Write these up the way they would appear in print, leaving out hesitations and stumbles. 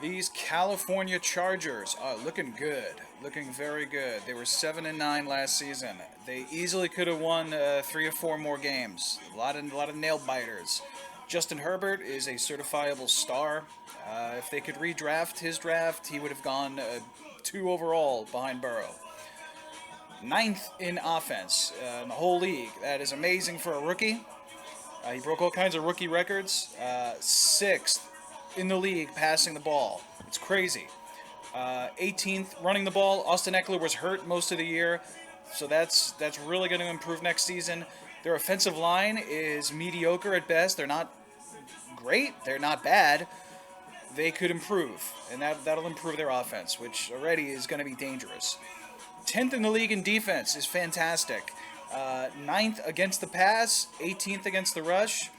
These California Chargers are looking good, looking very good. They were 7-9 last season. They easily could have won 3 or 4 more games. A lot of nail biters. Justin Herbert is a certifiable star. If they could redraft his draft, he would have gone 2 overall behind Burrow. Ninth in offense in the whole league. That is amazing for a rookie. He broke all kinds of rookie records. Sixth in the league passing the ball. It's crazy. 18th running the ball. Austin Eckler was hurt most of the year, so that's really going to improve next season. Their offensive line is mediocre at best. They're not great. They're not bad. They could improve, and that'll improve their offense, which already is going to be dangerous. 10th in the league in defense is fantastic. 9th against the pass, 18th against the rush.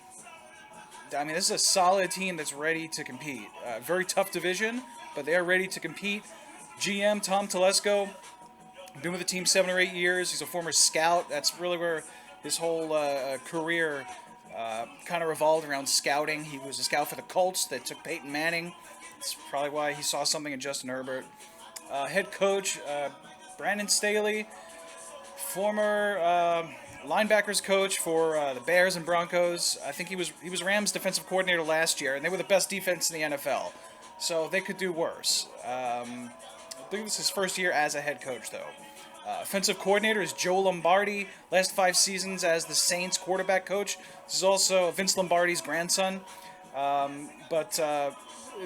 I mean, this is a solid team that's ready to compete. Very tough division, but they are ready to compete. GM Tom Telesco, been with the team 7 or 8 years. He's a former scout. That's really where his whole career kind of revolved around scouting. He was a scout for the Colts that took Peyton Manning. That's probably why he saw something in Justin Herbert. Head coach Brandon Staley, former linebackers coach for the Bears and Broncos. I think he was Rams defensive coordinator last year, and they were the best defense in the NFL. So they could do worse. I think this is his first year as a head coach, though. Offensive coordinator is Joe Lombardi. Last 5 seasons as the Saints quarterback coach. This is also Vince Lombardi's grandson. But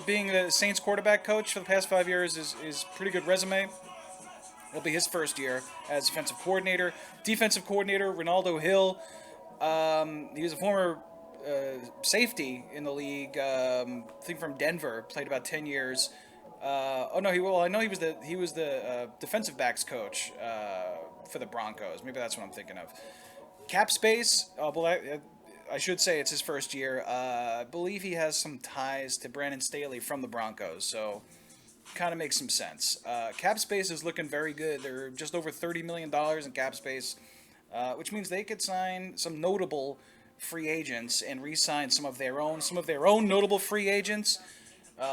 being the Saints quarterback coach for the past 5 years is pretty good resume. It'll be his first year as defensive coordinator. Defensive coordinator, Ronaldo Hill. He was a former safety in the league. I think from Denver. Played about 10 years. I know he was the defensive backs coach for the Broncos. Maybe that's what I'm thinking of. Cap space. I should say it's his first year. I believe he has some ties to Brandon Staley from the Broncos. So kind of makes some sense. Cap space is looking very good. They're just over $30 million in cap space, which means they could sign some notable free agents and re-sign some of their own notable free agents.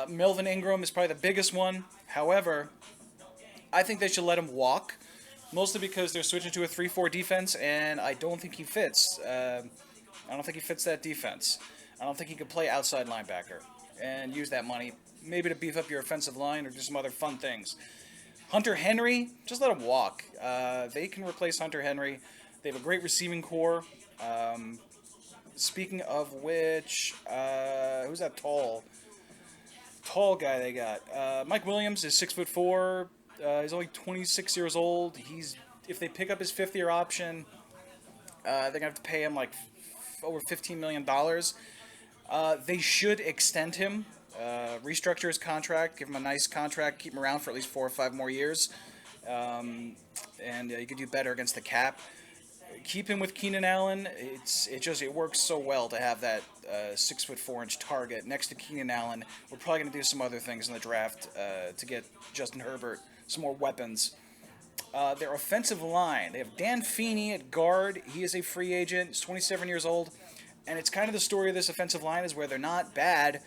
Melvin Ingram is probably the biggest one. However, I think they should let him walk, mostly because they're switching to a 3-4 defense, and I don't think he fits. I don't think he fits that defense. I don't think he could play outside linebacker and use that money maybe to beef up your offensive line or do some other fun things. Hunter Henry, just let him walk. They can replace Hunter Henry. They have a great receiving core. Speaking of which, who's that tall guy they got? Mike Williams is 6'4". He's only 26 years old. If they pick up his 5th-year option, they're gonna have to pay him like over $15 million. They should extend him. Restructure his contract, give him a nice contract, keep him around for at least 4 or 5 more years, and you could do better against the cap. Keep him with Keenan Allen. It works so well to have that 6'4" target next to Keenan Allen. We're probably going to do some other things in the draft to get Justin Herbert some more weapons. Their offensive line, they have Dan Feeney at guard. He is a free agent. He's 27 years old, and it's kind of the story of this offensive line is where they're not bad,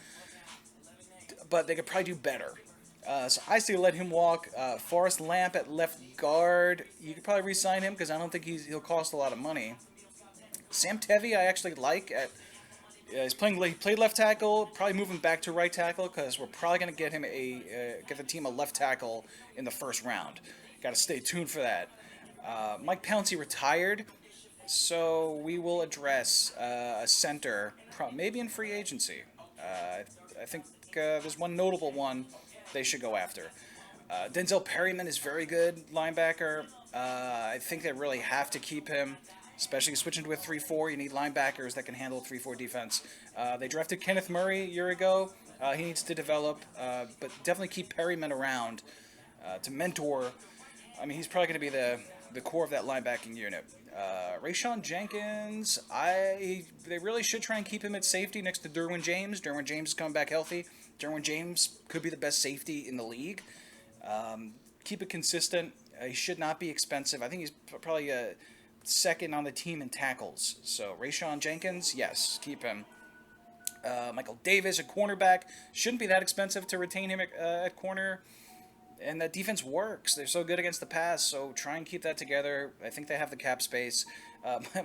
but they could probably do better. So I say let him walk. Forrest Lamp at left guard. You could probably re-sign him because I don't think he'll cost a lot of money. Sam Tevi I actually like. He played left tackle. Probably move him back to right tackle because we're probably going to get him get the team a left tackle in the first round. Got to stay tuned for that. Mike Pouncey retired, so we will address a center maybe in free agency. I think there's one notable one they should go after. Denzel Perryman is very good linebacker. I think they really have to keep him, especially switching to a 3-4. You need linebackers that can handle a 3-4 defense. They drafted Kenneth Murray a year ago. He needs to develop, but definitely keep Perryman around to mentor. I mean, he's probably going to be the core of that linebacking unit. Rayshawn Jenkins, they really should try and keep him at safety next to Derwin James. Derwin James is coming back healthy. Derwin James could be the best safety in the league. Keep it consistent. He should not be expensive. I think he's probably second on the team in tackles. So Rayshawn Jenkins, yes, keep him. Michael Davis at cornerback. Shouldn't be that expensive to retain him at corner. And that defense works. They're so good against the pass, so try and keep that together. I think they have the cap space.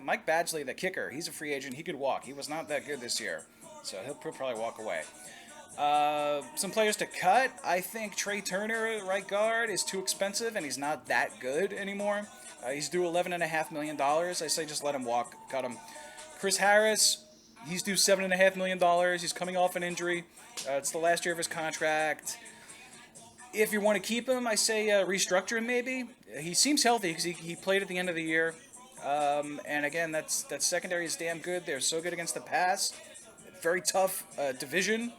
Mike Badgley, the kicker, he's a free agent. He could walk. He was not that good this year, so he'll probably walk away. Some players to cut. I think Trey Turner, right guard, is too expensive, and he's not that good anymore. He's due $11.5 million. I say just let him walk. Cut him. Chris Harris, he's due $7.5 million. He's coming off an injury. It's the last year of his contract. If you want to keep him, I say restructure him maybe. He seems healthy because he played at the end of the year. And again, that secondary is damn good. They're so good against the pass. Very tough division.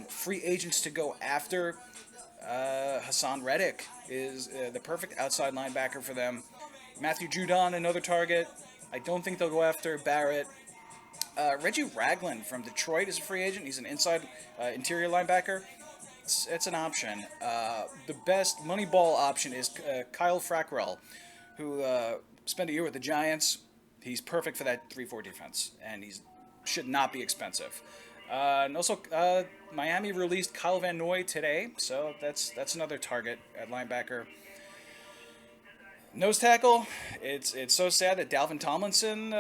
Free agents to go after. Hassan Reddick is the perfect outside linebacker for them. Matthew Judon, another target. I don't think they'll go after Barrett. Reggie Ragland from Detroit is a free agent. He's an inside interior linebacker. It's an option. The best money ball option is Kyle Frackrell, who spent a year with the Giants. He's perfect for that 3-4 defense, and he should not be expensive. And also, Miami released Kyle Van Noy today, so that's another target at linebacker. Nose tackle. It's so sad that Dalvin Tomlinson.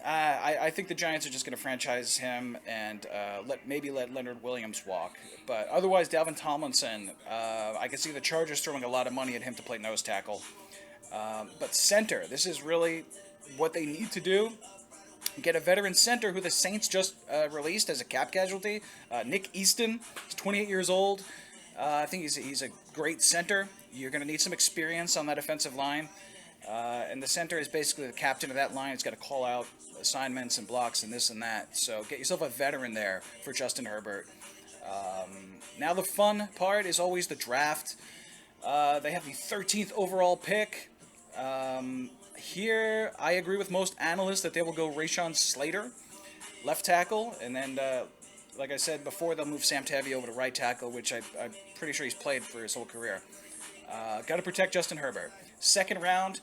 I think the Giants are just going to franchise him and let Leonard Williams walk. But otherwise, Dalvin Tomlinson, I can see the Chargers throwing a lot of money at him to play nose tackle. But center, this is really what they need to do. Get a veteran center who the Saints just released as a cap casualty. Nick Easton, he's 28 years old. I think he's a great center. You're going to need some experience on that offensive line. And the center is basically the captain of that line. It's got to call out assignments and blocks and this and that. So get yourself a veteran there for Justin Herbert. Now the fun part is always the draft. They have the 13th overall pick. Here, I agree with most analysts that they will go Rashawn Slater, left tackle, and then, like I said before, they'll move Sam Tavia over to right tackle, which I'm pretty sure he's played for his whole career. Got to protect Justin Herbert. Second round,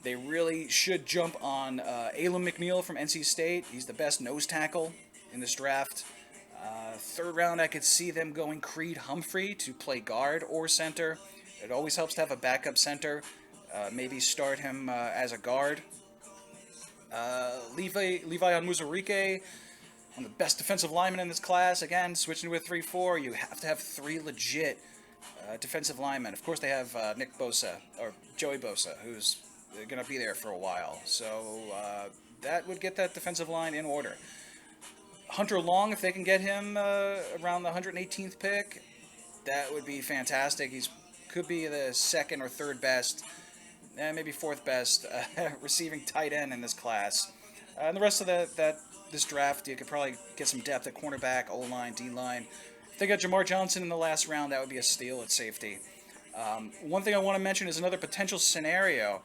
they really should jump on Alem McNeil from NC State. He's the best nose tackle in this draft. Third round, I could see them going Creed Humphrey to play guard or center. It always helps to have a backup center. Maybe start him as a guard. Levi Onwuzurike, one of the best defensive linemen in this class. Again, switching to a 3-4, you have to have three legit defensive linemen. Of course, they have Nick Bosa, or Joey Bosa, who's going to be there for a while. So that would get that defensive line in order. Hunter Long, if they can get him around the 118th pick, that would be fantastic. He could be the second or third best, maybe fourth best receiving tight end in this class. And the rest of this draft, you could probably get some depth at cornerback, O-line, D-line. If they got Jamar Johnson in the last round, that would be a steal at safety. One thing I want to mention is another potential scenario.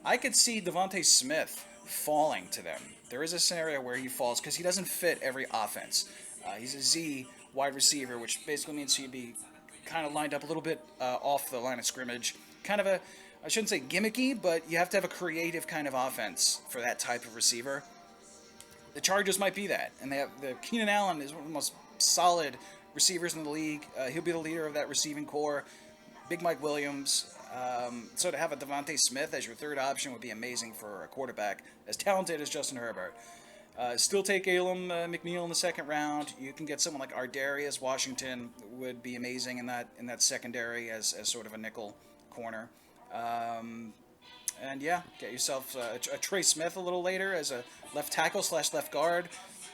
I could see Devante Smith falling to them. There is a scenario where he falls because he doesn't fit every offense. He's a Z wide receiver, which basically means he'd be kind of lined up a little bit off the line of scrimmage. Kind of I shouldn't say gimmicky, but you have to have a creative kind of offense for that type of receiver. The Chargers might be that, and they have Keenan Allen is one of the most solid receivers in the league. He'll be the leader of that receiving core. Big Mike Williams. So to have a Devante Smith as your third option would be amazing for a quarterback as talented as Justin Herbert. Still take Alem McNeil in the second round. You can get someone like Ardarius Washington would be amazing in that secondary as sort of a nickel corner. And yeah, get yourself a Trey Smith a little later as a left tackle / left guard.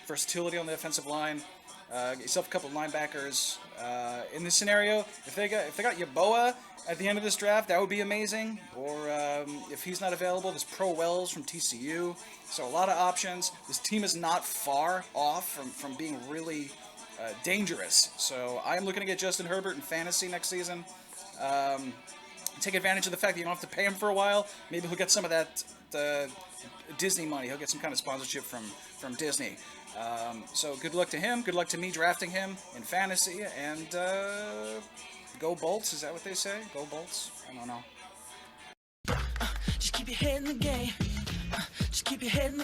Versatility on the offensive line. Get yourself a couple of linebackers. In this scenario, if they got Yeboah at the end of this draft, that would be amazing. Or if he's not available, there's Pro Wells from TCU. So a lot of options. This team is not far off from being really dangerous. So I'm looking to get Justin Herbert in fantasy next season. Take advantage of the fact that you don't have to pay him for a while. Maybe he'll get some of that Disney money. He'll get some kind of sponsorship from Disney. So good luck to him. Good luck to me drafting him in fantasy. And go Bolts. Is that what they say? Go Bolts? I don't know. Just keep your head in the game. Just keep your head in the